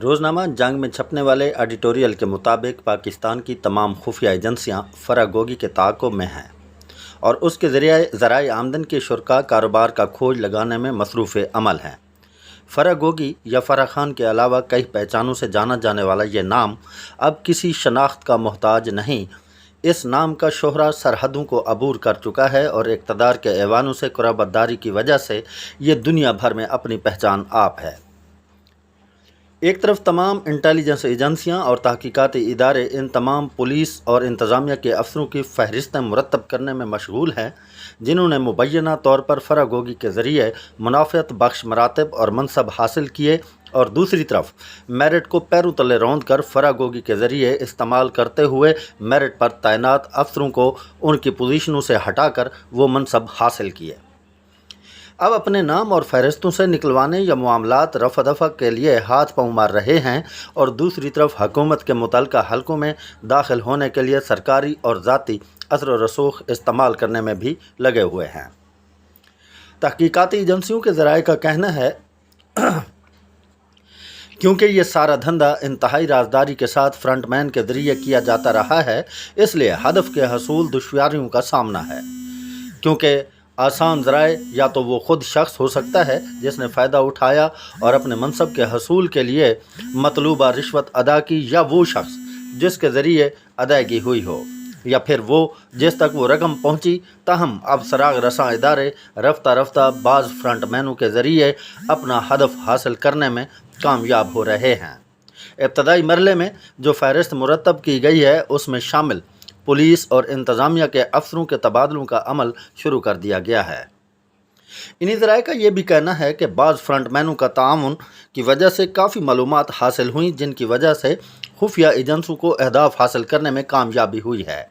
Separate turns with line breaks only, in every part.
روزنامہ جنگ میں چھپنے والے ایڈیٹوریل کے مطابق پاکستان کی تمام خفیہ ایجنسیاں فرح گوگی کے تعاقب میں ہیں اور اس کے ذرائع آمدن کے شرکا کاروبار کا کھوج لگانے میں مصروف عمل ہیں۔ فرح گوگی یا فرح خان کے علاوہ کئی پہچانوں سے جانا جانے والا یہ نام اب کسی شناخت کا محتاج نہیں۔ اس نام کا شہرہ سرحدوں کو عبور کر چکا ہے اور اقتدار کے ایوانوں سے قرابت داری کی وجہ سے یہ دنیا بھر میں اپنی پہچان آپ ہے۔ ایک طرف تمام انٹیلیجنس ایجنسیاں اور تحقیقاتی ادارے ان تمام پولیس اور انتظامیہ کے افسروں کی فہرستیں مرتب کرنے میں مشغول ہیں جنہوں نے مبینہ طور پر فرح گوگی کے ذریعے منافعت بخش مراتب اور منصب حاصل کیے، اور دوسری طرف میرٹ کو پیروں تلے روند کر فرح گوگی کے ذریعے استعمال کرتے ہوئے میرٹ پر تعینات افسروں کو ان کی پوزیشنوں سے ہٹا کر وہ منصب حاصل کیے۔ اب اپنے نام اور فہرستوں سے نکلوانے یا معاملات رفع دفع کے لیے ہاتھ پاؤں مار رہے ہیں، اور دوسری طرف حکومت کے متعلقہ حلقوں میں داخل ہونے کے لیے سرکاری اور ذاتی اثر و رسوخ استعمال کرنے میں بھی لگے ہوئے ہیں۔ تحقیقاتی ایجنسیوں کے ذرائع کا کہنا ہے کیونکہ یہ سارا دھندا انتہائی رازداری کے ساتھ فرنٹ مین کے ذریعے کیا جاتا رہا ہے، اس لیے ہدف کے حصول دشواریوں کا سامنا ہے، کیونکہ آسان ذرائع یا تو وہ خود شخص ہو سکتا ہے جس نے فائدہ اٹھایا اور اپنے منصب کے حصول کے لیے مطلوبہ رشوت ادا کی، یا وہ شخص جس کے ذریعے ادائیگی ہوئی ہو، یا پھر وہ جس تک وہ رقم پہنچی۔ تاہم اب سراغ رساں ادارے رفتہ رفتہ بعض فرنٹ مینوں کے ذریعے اپنا ہدف حاصل کرنے میں کامیاب ہو رہے ہیں۔ ابتدائی مرحلے میں جو فہرست مرتب کی گئی ہے اس میں شامل پولیس اور انتظامیہ کے افسروں کے تبادلوں کا عمل شروع کر دیا گیا ہے۔ انہی ذرائع کا یہ بھی کہنا ہے کہ بعض فرنٹ مینوں کا تعاون کی وجہ سے کافی معلومات حاصل ہوئیں جن کی وجہ سے خفیہ ایجنسوں کو اہداف حاصل کرنے میں کامیابی ہوئی ہے۔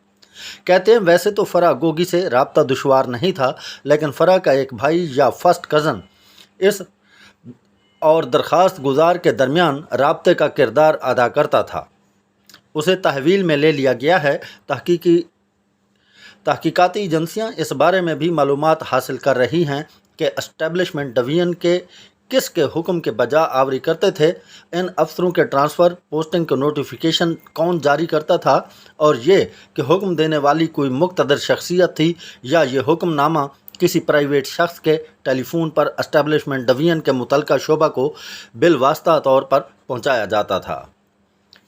کہتے ہیں ویسے تو فرح گوگی سے رابطہ دشوار نہیں تھا، لیکن فرح کا ایک بھائی یا فرسٹ کزن اس اور درخواست گزار کے درمیان رابطے کا کردار ادا کرتا تھا۔ اسے تحویل میں لے لیا گیا ہے۔ تحقیقاتی ایجنسیاں اس بارے میں بھی معلومات حاصل کر رہی ہیں کہ اسٹیبلشمنٹ ڈویژن کے کس کے حکم کے بجا آوری کرتے تھے، ان افسروں کے ٹرانسفر پوسٹنگ کے نوٹیفیکیشن کون جاری کرتا تھا، اور یہ کہ حکم دینے والی کوئی مقتدر شخصیت تھی یا یہ حکم نامہ کسی پرائیویٹ شخص کے ٹیلی فون پر اسٹیبلشمنٹ ڈویژن کے متعلقہ شعبہ کو بالواسطہ طور پر پہنچایا جاتا تھا۔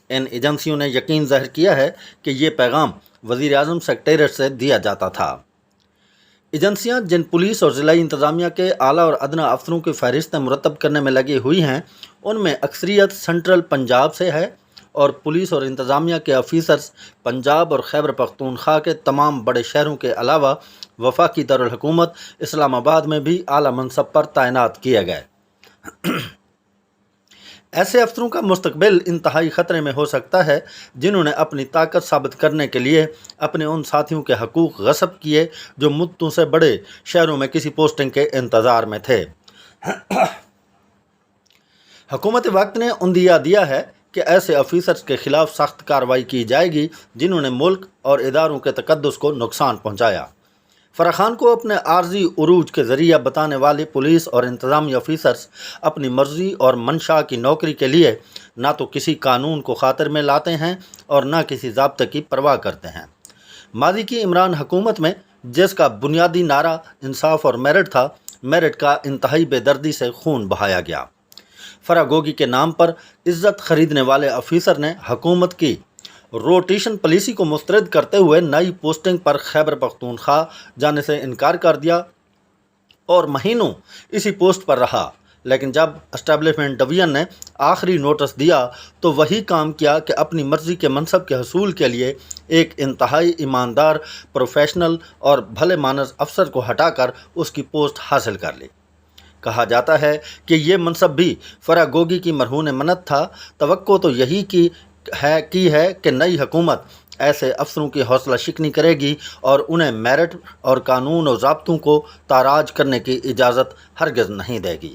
ان ایجنسیوں نے یقین ظاہر کیا ہے کہ یہ پیغام وزیر اعظم سیکریٹریٹ سے دیا جاتا تھا۔ ایجنسیاں جن پولیس اور ضلعی انتظامیہ کے اعلیٰ اور ادنیٰ افسروں کی فہرستیں مرتب کرنے میں لگی ہوئی ہیں، ان میں اکثریت سنٹرل پنجاب سے ہے، اور پولیس اور انتظامیہ کے آفیسرز پنجاب اور خیبر پختونخوا کے تمام بڑے شہروں کے علاوہ وفاقی دارالحکومت اسلام آباد میں بھی اعلیٰ منصب پر تعینات کیے گئے۔ ایسے افسروں کا مستقبل انتہائی خطرے میں ہو سکتا ہے جنہوں نے اپنی طاقت ثابت کرنے کے لیے اپنے ان ساتھیوں کے حقوق غصب کیے جو مدتوں سے بڑے شہروں میں کسی پوسٹنگ کے انتظار میں تھے۔ حکومت وقت نے عندیہ دیا ہے کہ ایسے آفیسرز کے خلاف سخت کارروائی کی جائے گی جنہوں نے ملک اور اداروں کے تقدس کو نقصان پہنچایا۔ فرح خان کو اپنے عارضی عروج کے ذریعہ بتانے والے پولیس اور انتظامی آفیسرز اپنی مرضی اور منشا کی نوکری کے لیے نہ تو کسی قانون کو خاطر میں لاتے ہیں اور نہ کسی ضابطے کی پرواہ کرتے ہیں۔ ماضی کی عمران حکومت میں جس کا بنیادی نعرہ انصاف اور میرٹ تھا، میرٹ کا انتہائی بے دردی سے خون بہایا گیا۔ فرح گوگی کے نام پر عزت خریدنے والے آفیسر نے حکومت کی روٹیشن پالیسی کو مسترد کرتے ہوئے نئی پوسٹنگ پر خیبر پختونخوا جانے سے انکار کر دیا اور مہینوں اسی پوسٹ پر رہا، لیکن جب اسٹیبلشمنٹ ڈویژن نے آخری نوٹس دیا تو وہی کام کیا کہ اپنی مرضی کے منصب کے حصول کے لیے ایک انتہائی ایماندار، پروفیشنل اور بھلے مانس افسر کو ہٹا کر اس کی پوسٹ حاصل کر لی۔ کہا جاتا ہے کہ یہ منصب بھی فرح گوگی کی مرہون منت تھا۔ توقع تو یہی کی ہے کہ نئی حکومت ایسے افسروں کی حوصلہ شکنی کرے گی اور انہیں میرٹ اور قانون و ضابطوں کو تاراج کرنے کی اجازت ہرگز نہیں دے گی۔